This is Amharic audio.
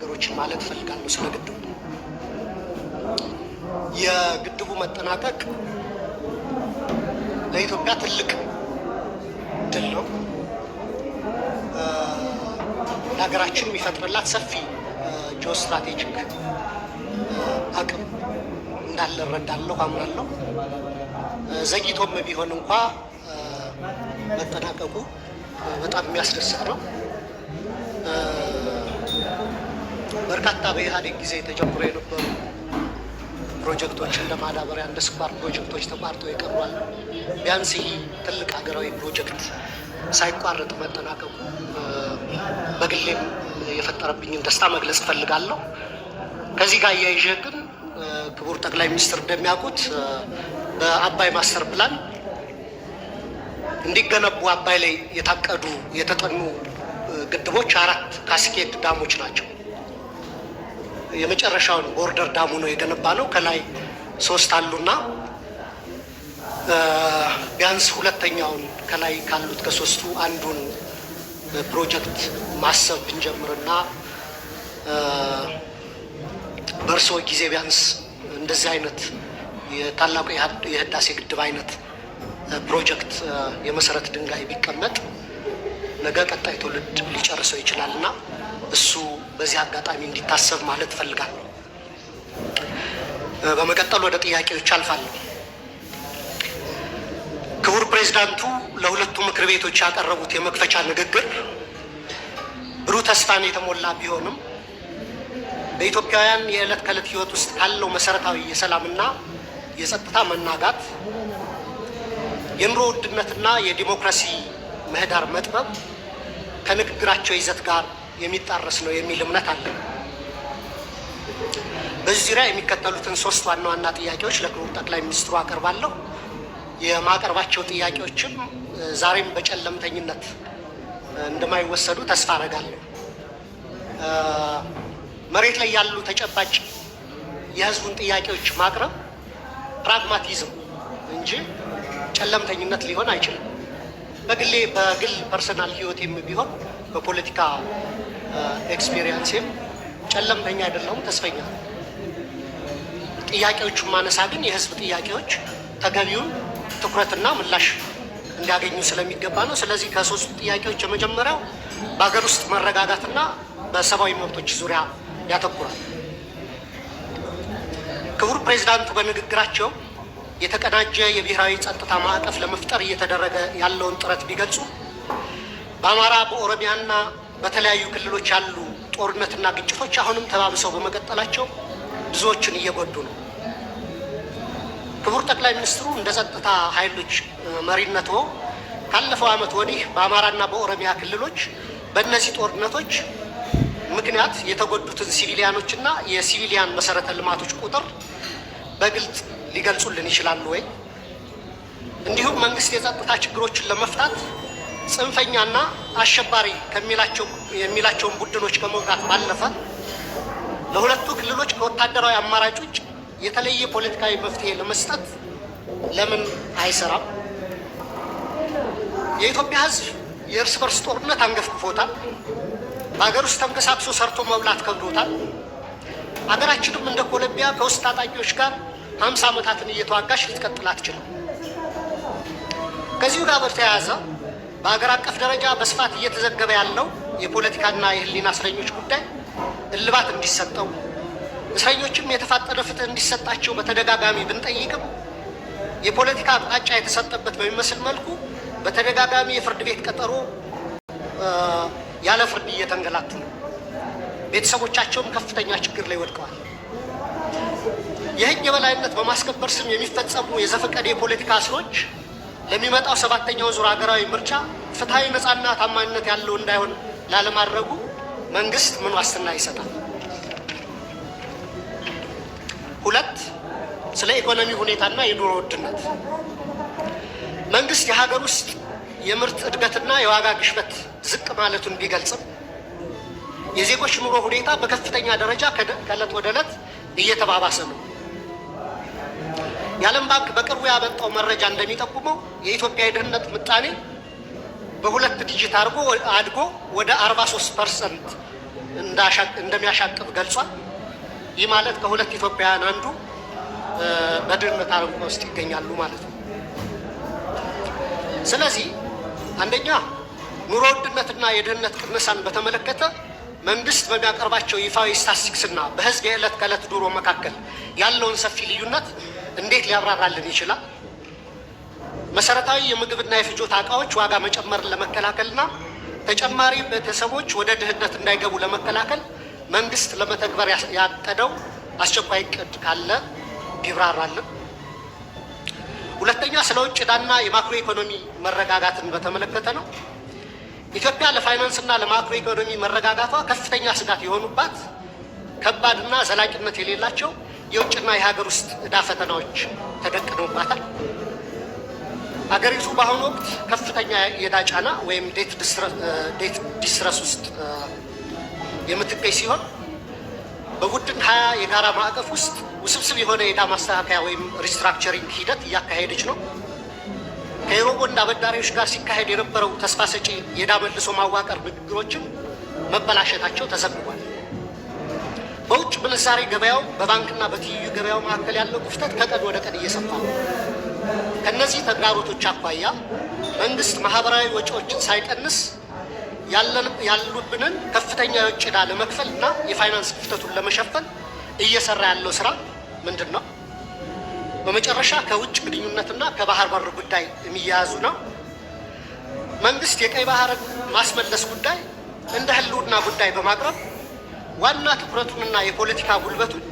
ነገሮችን ማለት ፈልጋለሁ ስለ ግድቡ። የግድቡ መጠናቀቅ ለኢትዮጵያ ትልቅ ድል ነው። ለሀገራችን የሚፈጥርላት ሰፊ ጂኦ ስትራቴጂክ አቅም እንዳለ እረዳለሁ፣ አምናለሁ። ዘግይቶም ቢሆን እንኳ መጠናቀቁ በጣም የሚያስደስት ነው። በርካታ በኢህአዴግ ጊዜ ተጀምሮ የነበሩ ፕሮጀክቶች እንደ ማዳበሪያ፣ እንደ ስኳር ፕሮጀክቶች ተቋርጠው ይቀርባሉ። ቢያንስ ይህ ትልቅ ሀገራዊ ፕሮጀክት ሳይቋረጥ መጠናቀቁ በግሌም የፈጠረብኝን ደስታ መግለጽ እፈልጋለሁ። ከዚህ ጋር እያይዤ ግን ክቡር ጠቅላይ ሚኒስትር እንደሚያውቁት በአባይ ማስተር ፕላን እንዲገነቡ አባይ ላይ የታቀዱ የተጠኑ ግድቦች 4 ካስኬድ ዳሞች ናቸው። የመጨረሻውን ቦርደር ዳሙ ነው የገነባ ነው። ከላይ 3 አሉና ቢያንስ ሁለተኛውን ከላይ ካሉት ከ3ቱ አንዱን ፕሮጀክት ማሰብ ብንጀምርና በእርሶ ጊዜ ቢያንስ እንደዚህ አይነት የታላቁ የህዳሴ ግድብ አይነት ፕሮጀክት የመሰረት ድንጋይ ቢቀመጥ ነገ ቀጣይ ትውልድ ሊጨርሰው ይችላልና እሱ በዚህ አጋጣሚ እንዲታሰብ ማለት እፈልጋለሁ። በመቀጠል ወደ ጥያቄዎች አልፋለሁ። ክቡር ፕሬዝዳንቱ ለሁለቱ ምክር ቤቶች ያቀረቡት የመክፈቻ ንግግር ብሩህ ተስፋን የተሞላ ቢሆንም በኢትዮጵያውያን የዕለት ከዕለት ህይወት ውስጥ ካለው መሰረታዊ የሰላምና የጸጥታ መናጋት፣ የኑሮ ውድነትና የዲሞክራሲ ምህዳር መጥበብ ከንግግራቸው ይዘት ጋር የሚጣረስ ነው የሚል እምነት አለ። በዚህ ዙሪያ የሚከተሉትን 3 ዋና ዋና ጥያቄዎች ለክቡር ጠቅላይ ሚኒስትሩ አቀርባለሁ። የማቀርባቸው ጥያቄዎችም ዛሬም በጨለምተኝነት እንደማይወሰዱ ተስፋ አደርጋለሁ። መሬት ላይ ያሉ ተጨባጭ የህዝቡን ጥያቄዎች ማቅረብ ፕራግማቲዝም እንጂ ጨለምተኝነት ሊሆን አይችልም። በግል ፐርሰናል ህይወቴም ቢሆን በፖለቲካ ኤክስፔሪየንስም ጨለምተኛ አይደለሁም፣ ተስፈኛ። ጥያቄዎቹን ማነሳ ግን የህዝብ ጥያቄዎች ተገቢውን ትኩረትና ምላሽ እንዲያገኙ ስለሚገባ ነው። ስለዚህ ከ3ቱ ጥያቄዎች የመጀመሪያው በሀገር ውስጥ መረጋጋትና በሰብአዊ መብቶች ዙሪያ ያተኩራል። ክቡር ፕሬዝዳንቱ በንግግራቸው የተቀናጀ የብሔራዊ ጸጥታ ማዕቀፍ ለመፍጠር እየተደረገ ያለውን ጥረት ቢገልጹ በአማራ በኦሮሚያና በተለያዩ ክልሎች ያሉ ጦርነትና ግጭቶች አሁንም ተባብሰው በመቀጠላቸው ብዙዎችን እየጎዱ ነው። ክቡር ጠቅላይ ሚኒስትሩ እንደ ጸጥታ ኃይሎች መሪነቶ ካለፈው ዓመት ወዲህ በአማራና በኦሮሚያ ክልሎች በእነዚህ ጦርነቶች ምክንያት የተጎዱትን ሲቪሊያኖችና የሲቪሊያን መሰረተ ልማቶች ቁጥር በግልጽ ሊገልጹልን ይችላሉ ወይ? እንዲሁም መንግስት የጸጥታ ችግሮችን ለመፍታት ጽንፈኛና አሸባሪ የሚላቸውን ቡድኖች ከመውጋት ባለፈ ለሁለቱ ክልሎች ከወታደራዊ አማራጭ ውጭ የተለየ ፖለቲካዊ መፍትሄ ለመስጠት ለምን አይሰራም? የኢትዮጵያ ሕዝብ የእርስ በርስ ጦርነት አንገፍግፎታል። በሀገር ውስጥ ተንቀሳቅሶ ሰርቶ መብላት ከብዶታል። ሀገራችንም እንደ ኮሎምቢያ ከውስጥ ታጣቂዎች ጋር 50 ዓመታትን እየተዋጋች ልትቀጥል አትችልም። ከዚሁ ጋር በተያያዘ በሀገር አቀፍ ደረጃ በስፋት እየተዘገበ ያለው የፖለቲካና የህሊና እስረኞች ጉዳይ እልባት እንዲሰጠው፣ እስረኞችም የተፋጠነ ፍትህ እንዲሰጣቸው በተደጋጋሚ ብንጠይቅም የፖለቲካ አቅጣጫ የተሰጠበት በሚመስል መልኩ በተደጋጋሚ የፍርድ ቤት ቀጠሮ ያለ ፍርድ እየተንገላቱ ነው። ቤተሰቦቻቸውም ከፍተኛ ችግር ላይ ወድቀዋል። የህግ የበላይነት በማስከበር ስም የሚፈጸሙ የዘፈቀደ የፖለቲካ እስሮች ለሚመጣው 7ኛው ዙር ሀገራዊ ምርጫ ፍትሐዊ፣ ነጻና ታማኝነት ያለው እንዳይሆን ላለማድረጉ መንግስት ምን ዋስትና ይሰጣል? 2 ስለ ኢኮኖሚ ሁኔታና የኑሮ ውድነት መንግስት የሀገር ውስጥ የምርት እድገትና የዋጋ ግሽበት ዝቅ ማለቱን ቢገልጽም የዜጎች ኑሮ ሁኔታ በከፍተኛ ደረጃ ከዕለት ወደ ዕለት እየተባባሰ ነው። የዓለም ባንክ በቅርቡ ያመጣው መረጃ እንደሚጠቁመው የኢትዮጵያ የድህነት ምጣኔ በ2 ዲጂት አድጎ ወደ 43% እንደሚያሻቅብ ገልጿል። ይህ ማለት ከሁለት ኢትዮጵያውያን አንዱ በድህነት አረንቋ ውስጥ ይገኛሉ ማለት ነው። ስለዚህ አንደኛ ኑሮ ውድነትና የድህነት ቅነሳን በተመለከተ መንግስት በሚያቀርባቸው ይፋዊ ስታቲስቲክስና በህዝብ የዕለት ከዕለት ኑሮ መካከል ያለውን ሰፊ ልዩነት እንዴት ሊያብራራልን ይችላል? መሰረታዊ የምግብና የፍጆታ እቃዎች ዋጋ መጨመርን ለመከላከልና ተጨማሪ ቤተሰቦች ወደ ድህነት እንዳይገቡ ለመከላከል መንግስት ለመተግበር ያቀደው አስቸኳይ እቅድ ካለ ቢብራራልን። ሁለተኛ ስለ ውጭ ዕዳና የማክሮ ኢኮኖሚ መረጋጋትን በተመለከተ ነው። ኢትዮጵያ ለፋይናንስና ለማክሮ ኢኮኖሚ መረጋጋቷ ከፍተኛ ስጋት የሆኑባት ከባድና ዘላቂነት የሌላቸው የውጭና የሀገር ውስጥ ዕዳ ፈተናዎች ተደቅነውባታል። ሀገሪቱ በአሁኑ ወቅት ከፍተኛ የዕዳ ጫና ወይም ዴት ዲስትረስ ውስጥ የምትገኝ ሲሆን በቡድን 20 የጋራ ማዕቀፍ ውስጥ ውስብስብ የሆነ የዕዳ ማስተካከያ ወይም ሪስትራክቸሪንግ ሂደት እያካሄደች ነው። ከዩሮቦንድ አበዳሪዎች ጋር ሲካሄድ የነበረው ተስፋ ሰጪ የዕዳ መልሶ ማዋቀር ንግግሮችም መበላሸታቸው ተዘግቧል። በውጭ ምንዛሬ ገበያው በባንክና በትይዩ ገበያው መካከል ያለው ክፍተት ከቀን ወደ ቀን እየሰፋ ነው። ከነዚህ ተግዳሮቶች አኳያ መንግስት ማህበራዊ ወጪዎችን ሳይቀንስ ያሉብንን ከፍተኛ የውጭ ዕዳ ለመክፈል እና የፋይናንስ ክፍተቱን ለመሸፈን እየሰራ ያለው ስራ ምንድን ነው? በመጨረሻ ከውጭ ግንኙነትና ከባህር በር ጉዳይ የሚያያዙ ነው። መንግስት የቀይ ባህርን ማስመለስ ጉዳይ እንደ ህልውና ጉዳይ በማቅረብ ዋና ትኩረቱንና የፖለቲካ ጉልበቱን